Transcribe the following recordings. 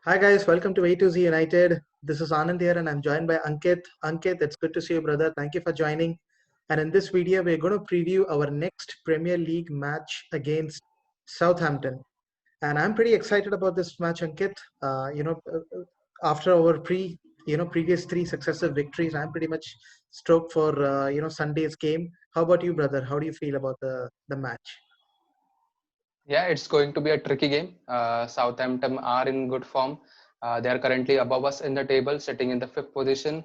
Hi guys, welcome to A to Z United. This is Anand here and I'm joined by Ankit. Ankit, it's good to see you, brother. Thank you for joining. And in this video, we're going to preview our next Premier League match against Southampton. And I'm pretty excited about this match, Ankit. After our previous three successive victories, I'm pretty much stoked for Sunday's game. How about you, brother? How do you feel about the match? Yeah, it's going to be a tricky game. Southampton are in good form. They are currently above us in the table, sitting in the fifth position.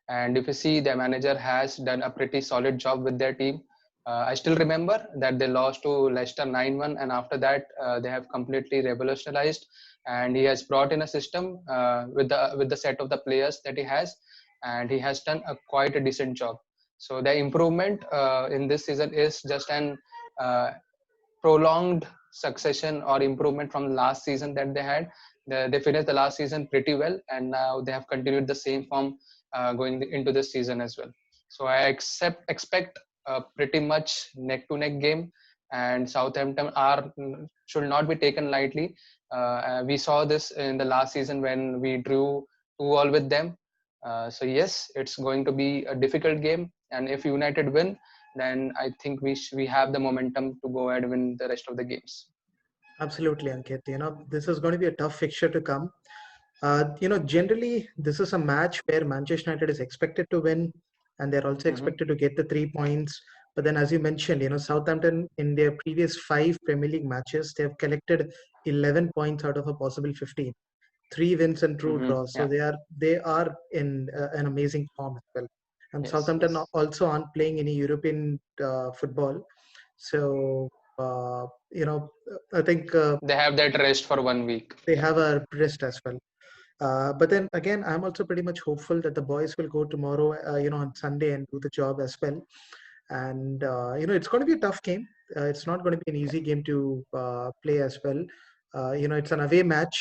And if you see, their manager has done a pretty solid job with their team. I still remember that they lost to Leicester 9-1, and after that, they have completely revolutionized. And he has brought in a system with the set of the players that he has, and he has done quite a decent job. So the improvement in this season is just an uh, prolonged succession or improvement from last season that they had. They finished the last season pretty well, and now they have continued the same form going into this season as well. So I expect a pretty much neck to neck game, and Southampton are should not be taken lightly. We saw this in the last season when we drew 2-2 with them. So yes, it's going to be a difficult game, and if United win, then I think we have the momentum to go ahead and win the rest of the games. Absolutely, Ankit. This is going to be a tough fixture to come. Generally, this is a match where Manchester United is expected to win, and they're also Hmm. expected to get the 3 points. But then, as you mentioned, Southampton in their previous five Premier League matches, they have collected 11 points out of a possible 15, 3 wins and two draws. So Yeah. they are in an amazing form as well. And Yes. Southampton Yes. also aren't playing any European football, so uh, you know I think They have that rest for 1 week. they have a rest as well. But then again, I'm also pretty much hopeful that the boys will go tomorrow, on Sunday and do the job as well. And it's going to be a tough game. It's not going to be an easy game to play as well. It's an away match,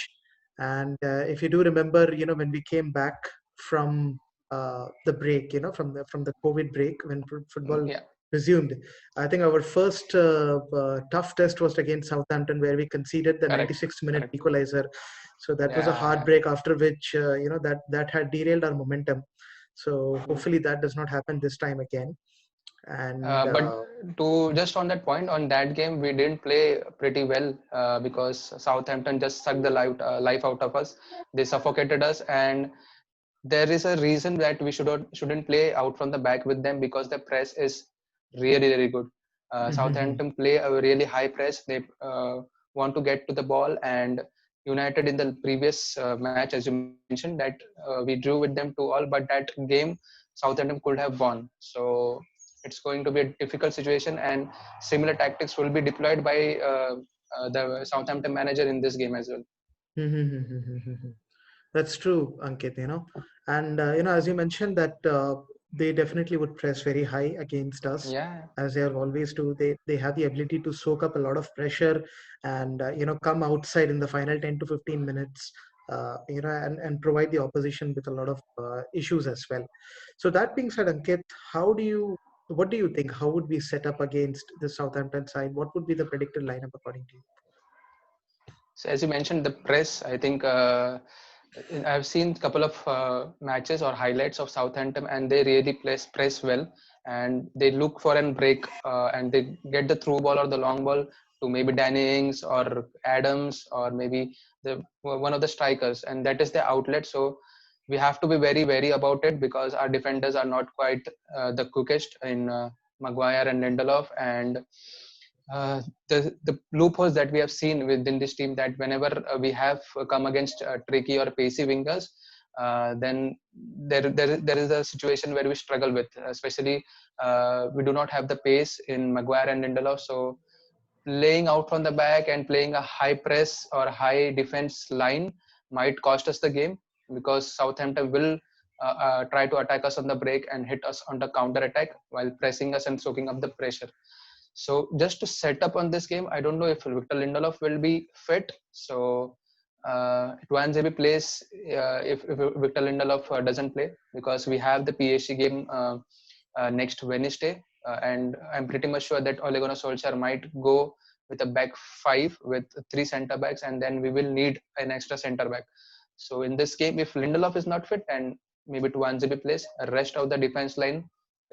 and if you do remember, when we came back from the break, from the COVID break when football Yeah. resumed, I think our first tough test was against Southampton, where we conceded the Correct. 96th minute Correct. equalizer. So that was a Yeah. heartbreak. After which, that had derailed our momentum. So Yeah. hopefully that does not happen this time again. And But to just on that point, on that game, we didn't play pretty well because Southampton just sucked the life out of us. They suffocated us, and there is a reason that we shouldn't play out from the back with them because the press is really good. Southampton play a really high press. They want to get to the ball, and United in the previous match, as you mentioned, that we drew with them 2-2, but that game Southampton could have won. So it's going to be a difficult situation, and similar tactics will be deployed by the Southampton manager in this game as well. that's true, Ankit. And as you mentioned that they definitely would press very high against us, Yeah. as they are always do. They have the ability to soak up a lot of pressure and come outside in the final 10 to 15 minutes. And provide the opposition with a lot of issues as well. So that being said, Ankit, what do you think? How would we set up against the Southampton side? What would be the predicted lineup according to you? So as you mentioned, the press, I think I've seen a couple of matches or highlights of Southampton, and they really press well, and they look for an break, and they get the through ball or the long ball to maybe Danny Ings or Adams or maybe the one of the strikers, and that is the outlet. So we have to be very wary about it because our defenders are not quite the quickest in Maguire and Lindelof, and uh, the loopholes that we have seen within this team, that whenever we have come against tricky or pacey wingers, then there is a situation where we struggle with, especially we do not have the pace in Maguire and Lindelof. So laying out from the back and playing a high press or high defense line might cost us the game, because Southampton will try to attack us on the break and hit us on the counter attack while pressing us and soaking up the pressure. So just to set up on this game, I don't know if Victor Lindelof will be fit. So Tuanzebe plays if Victor Lindelof doesn't play, because we have the PSG game next Wednesday, and I'm pretty much sure that Ole Gunnar Solskjaer might go with a back five with three center backs, and then we will need an extra center back. So in this game, if Lindelof is not fit and maybe Tuanzebe plays, rest of the defense line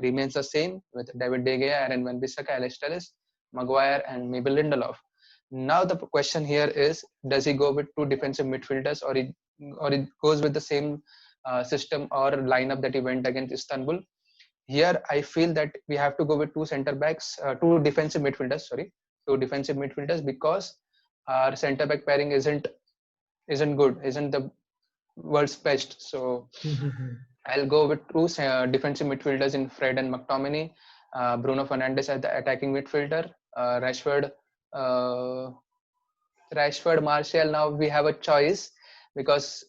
remains the same with David De Gea, Aaron Wan-Bissaka, Alex Telles, Maguire, and maybe Lindelof. Now the question here is: does he go with two defensive midfielders, or he goes with the same system or lineup that he went against Istanbul? Here, I feel that we have to go with two center backs, two defensive midfielders. Sorry, two defensive midfielders because our center back pairing isn't good, isn't the world's best. So I'll go with two defensive midfielders in Fred and McTominay, Bruno Fernandes as the attacking midfielder, uh, Rashford, Martial. Now we have a choice because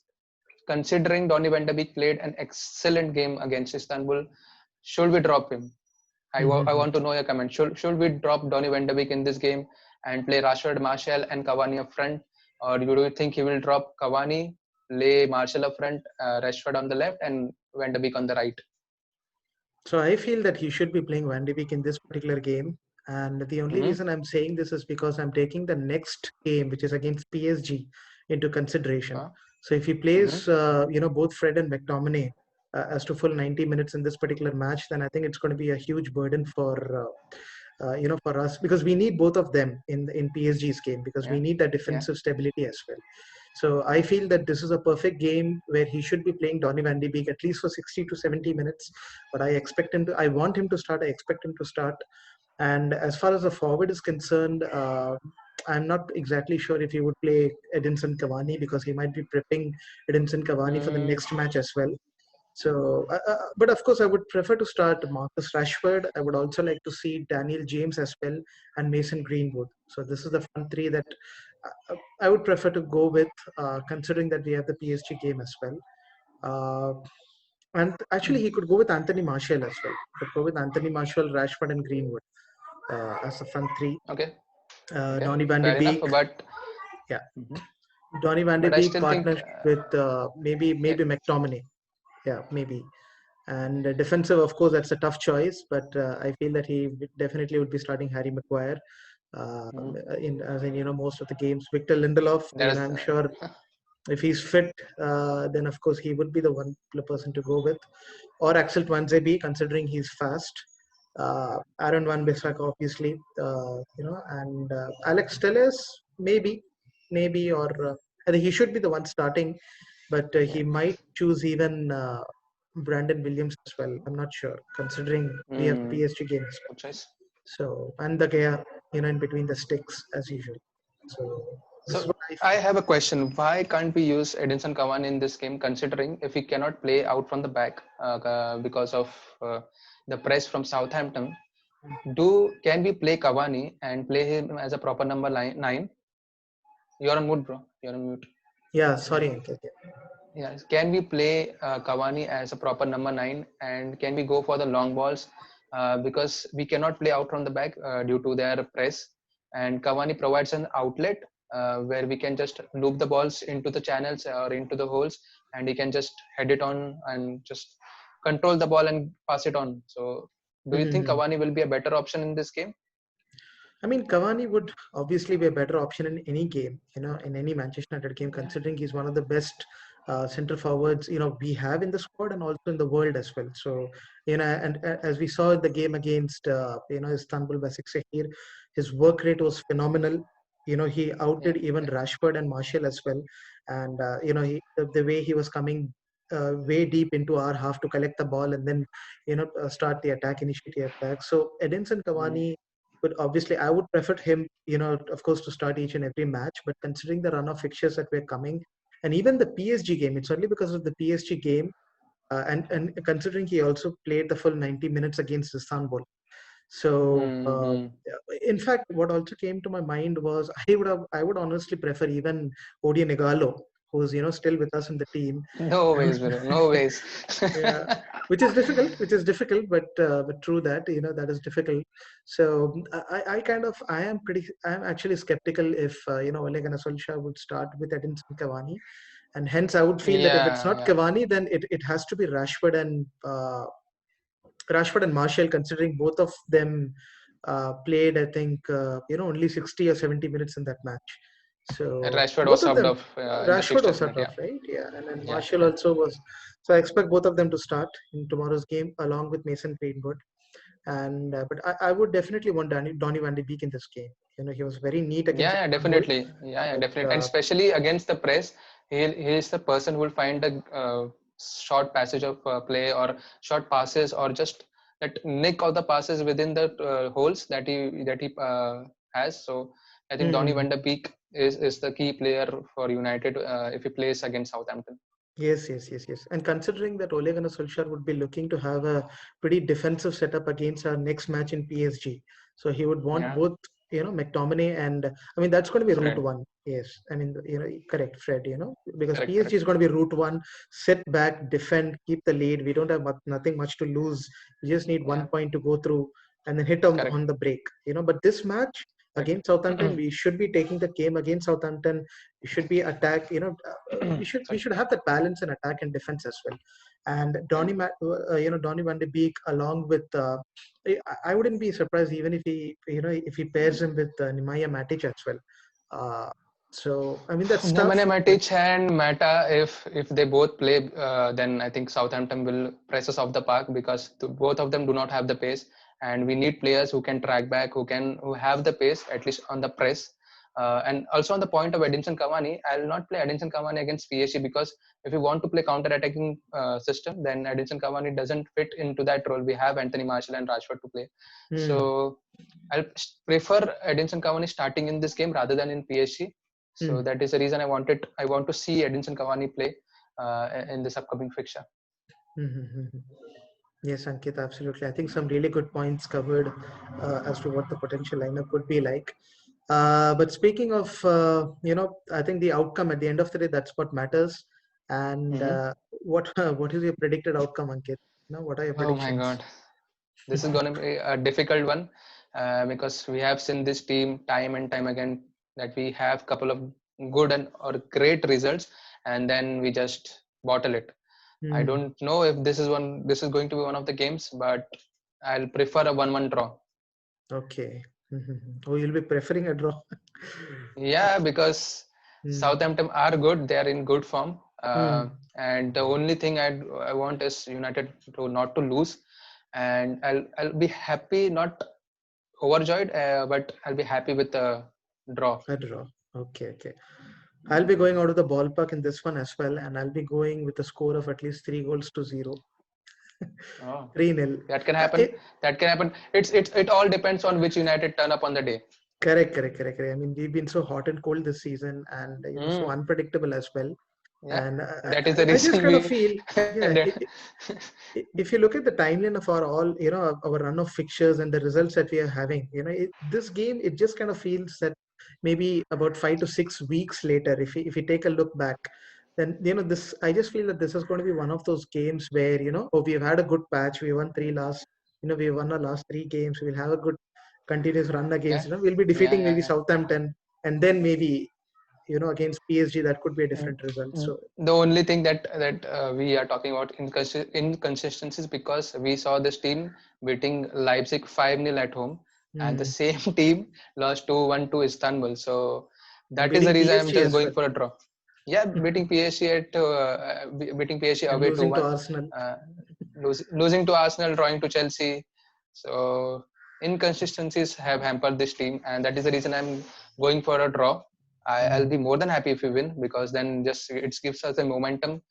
considering Donny van de Beek played an excellent game against Istanbul, should we drop him? I want to know your comment. Should we drop Donny van de Beek in this game and play Rashford, Martial, and Cavani up front, or do you think he will drop Cavani, lay Martial up front, Rashford on the left, and van de Beek on the right? So I feel that he should be playing Van de Beek in this particular game. And the only Mm-hmm. reason I'm saying this is because I'm taking the next game, which is against PSG, into consideration. So if he plays, Mm-hmm. both Fred and McTominay as to full 90 minutes in this particular match, then I think it's going to be a huge burden for us, because we need both of them in PSG's game, because we Yeah. need that Yeah. defensive stability as well. So I feel that this is a perfect game where he should be playing Donny van de Beek at least for 60 to 70 minutes. But I want him to start. I expect him to start. And as far as the forward is concerned, I'm not exactly sure if he would play Edinson Cavani, because he might be prepping Edinson Cavani for the Mm, next match as well. So, but of course, I would prefer to start Marcus Rashford. I would also like to see Daniel James as well, and Mason Greenwood. So this is the front three that I would prefer to go with, considering that we have the PSG game as well. And actually, he could go with Anthony Martial as well. He could go with Anthony Martial, Rashford, and Greenwood as the front three. okay. Okay. Donny van de Fair enough. Beek, yeah, Mhm. Donny van de But I Beek still think, partnership with yeah. maybe McTominay, yeah, maybe. And defensive, of course, that's a tough choice, but I feel that definitely would be starting Harry Maguire uh, Mhm. in most of the games. Victor Lindelof, That is, I'm sure if he's fit, then of course he would be the one person to go with, or Axel Tuanzebe, considering he's fast. Aaron Wan-Bissaka, obviously, and Alex Telles, maybe, or I think he should be the one starting, but yeah. he might choose even Brandon Williams as well. I'm not sure, considering we have the Mm, PSG game as well. good choice. So, and the Gea, in between the sticks as usual. So this is So what I I feel. have a question. Why can't we use Edinson Cavani in this game, considering if he cannot play out from the back because of the press from Southampton? Can we play Cavani and play him as a proper number nine? You're on mute, bro. You're on mute. Yeah, sorry, Ankit. Yes. Can we play Cavani as a proper number nine, and can we go for the long balls? Because we cannot play out from the back due to their press, and Cavani provides an outlet where we can just loop the balls into the channels or into the holes, and he can just head it on and just control the ball and pass it on. So, do you think Mhm. Cavani will be a better option in this game? I mean, Cavani would obviously be a better option in any game, in any Manchester United game, Yeah. considering he's one of the best center forwards, we have in the squad and also in the world as well. So, and as we saw in the game against, Istanbul Basaksehir, his work rate was phenomenal. He Yeah. outdid even Yeah. Rashford and Martial as well. And, the way he was coming way deep into our half to collect the ball and then, start the attack, initiate the attack. So, Edinson Mm. Cavani, but obviously, I would prefer him, of course, to start each and every match. But considering the run of fixtures that we're coming, and even the PSG game, it's only because of the PSG game, and considering he also played the full 90 minutes against Istanbul. So, Mm-hmm. in fact, what also came to my mind was I would honestly prefer even Odion Igalo, who's still with us in the team. No ways, bro. No ways. Yeah, which is difficult, but true that that is difficult. So I am actually skeptical if Ole Gunnar Solskjaer would start with Edinson Cavani, and hence I would feel that if it's Yeah, not yeah. Cavani, then it has to be Rashford and Martial, considering both of them played, I think, only 60 or 70 minutes in that match. And So Rashford was both of subbed them, off in the Rashford was 60th minute. sort Yeah, of right, yeah, and then yeah, Martial yeah, also was. So I expect both of them to start in tomorrow's game along with Mason Greenwood. And but I would definitely want Donny van de Beek in this game. He was very neat against yeah, Istanbul, definitely. Yeah, but definitely. And especially against the press, he is the person who will find a short passage of play or short passes or just that nick of the passes within the holes that he has. So I think Donny hmm, van de Beek is the key player for United if he plays against Southampton. yes, yes, yes, yes. And considering that Ole Gunnar Solskjaer would be looking to have a pretty defensive setup against our next match in PSG, so he would want Yeah, both, McTominay and I mean that's going to be route Fred. one. Yes, I mean correct, Fred. Because Correct, PSG is correct. going to be route one, sit back, defend, keep the lead. We don't have nothing much to lose. We just need Yeah, 1 point to go through and then hit on correct, the break. But this match correct. against Southampton, we should be taking the game against Southampton. We should be attack. We should Sorry. have that balance in attack and defense as well. And Donny van de Beek along with I wouldn't be surprised even if he pairs him with Nemanja Matic as well. Uh, so I mean that's tough. Nemanja But Matic and Mata, if they both play, then I think Southampton will press us off the park because both of them do not have the pace, and we need players who can track back, who have the pace at least on the press. And also on the point of Edinson Cavani, I'll not play Edinson Cavani against PSG because if you want to play counter-attacking system, then Edinson Cavani doesn't fit into that role. We have Anthony Martial and Rashford to play, hmm, so I'll prefer Edinson Cavani starting in this game rather than in PSG. So hmm, that is the reason I want to see Edinson Cavani play in this upcoming fixture. hmm, yes, Ankit, absolutely. I think some really good points covered as to what the potential lineup would be like. But speaking of, I think the outcome at the end of the day, that's what matters. And Hmm. what is your predicted outcome, Ankit? What are your Oh my predictions? God, this is going to be a difficult one because we have seen this team time and time again that we have couple of good and or great results and then we just bottle it. I Hmm. don't know if this is going to be one of the games, but I'll prefer a 1-1 draw. Okay. Oh, you'll be preferring a draw. Yeah, because Hmm. Southampton are good. They are in good form. Hmm. And the only thing I want is United to not to lose. And I'll be happy, not overjoyed, but I'll be happy with the draw. A draw. Okay. Okay. I'll be going out of the ballpark in this one as well, and I'll be going with a score of at least 3 goals to 0. Oh, 3-0. that can happen. That can happen. It all depends on which United turn up on the day. Correct, correct, correct, correct. I mean, we've been so hot and cold this season, and so Mm, unpredictable as well. yeah, And that is the I just reason kind of we. feel, yeah, that- if you look at the timeline of our run of fixtures and the results that we are having, this game it just kind of feels that maybe about 5 to 6 weeks later, if we take a look back, then this I just feel that this is going to be one of those games where oh, we've had a good patch, we won three last, we won our last 3 games, we'll have a good continuous run against, yeah, we'll be yeah, defeating yeah, maybe yeah. Southampton, and then maybe against PSG that could be a Mm, different result. mm. So. The only thing that we are talking about inconsistencies because we saw this team beating Leipzig 5-0 at home, and the Hmm. same team lost 2-1 to Istanbul. So And that is the beating reason I'm PSG just as going well. for a draw. Yeah, beating PSG And away losing to 2-1, Arsenal. uh, losing to Arsenal, drawing to Chelsea. So inconsistencies have hampered this team, and that is the reason I'm going for a draw. I'll Hmm. be more than happy if we win because then just it gives us a momentum,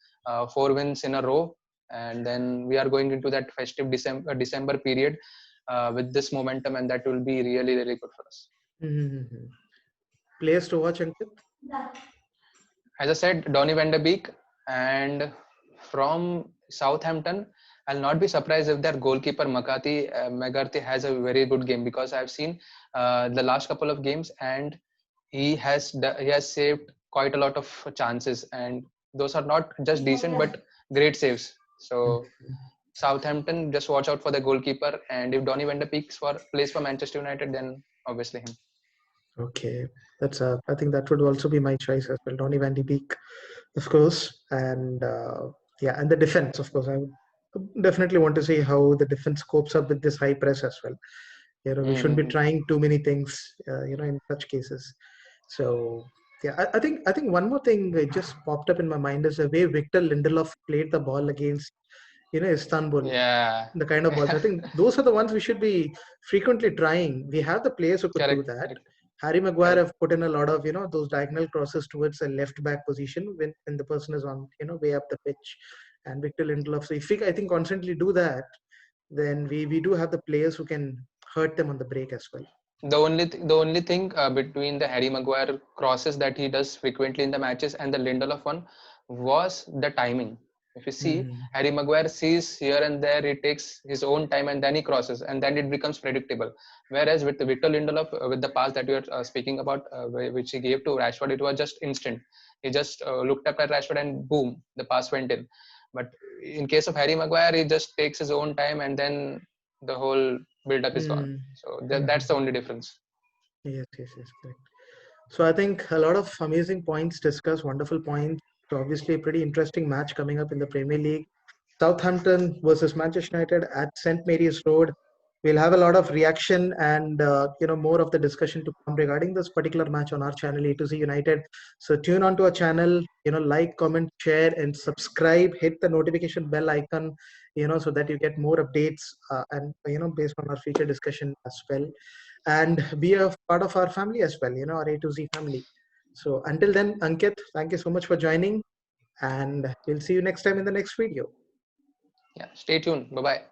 4 wins in a row, and then we are going into that festive December period with this momentum, and that will be really really good for us. Hmm. Players to watch, Ankit? As I said, Donny van de Beek, and from Southampton, I'll not be surprised if their goalkeeper McCarthy has a very good game because I've seen the last couple of games and he has saved quite a lot of chances and those are not just decent but great saves. So Southampton, just watch out for the goalkeeper, and if Donny van de Beek plays for Manchester United, then obviously him. Okay. I think that would also be my choice as well. Donny van de Beek, of course. And yeah, and the defense, of course. I would definitely want to see how the defense copes up with this high press as well. We shouldn't be Mm-hmm. trying too many things, in such cases. So, Yeah, I think one more thing just popped up in my mind is the way Victor Lindelof played the ball against, Istanbul. Yeah. The kind of balls. I think those are the ones we should be frequently trying. We have the players who could do Correct, that. correct, Harry Maguire correct. have put in a lot of, those diagonal crosses towards a left back position when the person is on, way up the pitch. And Victor Lindelof. So if we, I think, constantly do that, then we do have the players who can hurt them on the break as well. The only thing between the Harry Maguire crosses that he does frequently in the matches and the Lindelof one was the timing. If you see, Mm, Harry Maguire sees here and there, he takes his own time and then he crosses, and then it becomes predictable. Whereas with the Victor Lindelof, with the pass that you are speaking about, which he gave to Rashford, it was just instant. He just looked up at Rashford and boom, the pass went in. But in case of Harry Maguire, he just takes his own time and then the whole build-up is gone. mm, So that's mhm. the only difference. Yes, yes, yes, correct. So I think a lot of amazing points discussed, wonderful points. So obviously a pretty interesting match coming up in the Premier League. Southampton versus Manchester United at St Mary's Road. We'll have a lot of reaction and more of the discussion to come regarding this particular match on our channel A to Z United. So tune on to our channel, like, comment, share, and subscribe. Hit the notification bell icon, so that you get more updates and based on our future discussion as well, and be a part of our family as well. Our A to Z family. So until then, Ankit, thank you so much for joining, and we'll see you next time in the next video. Yeah, stay tuned. Bye bye.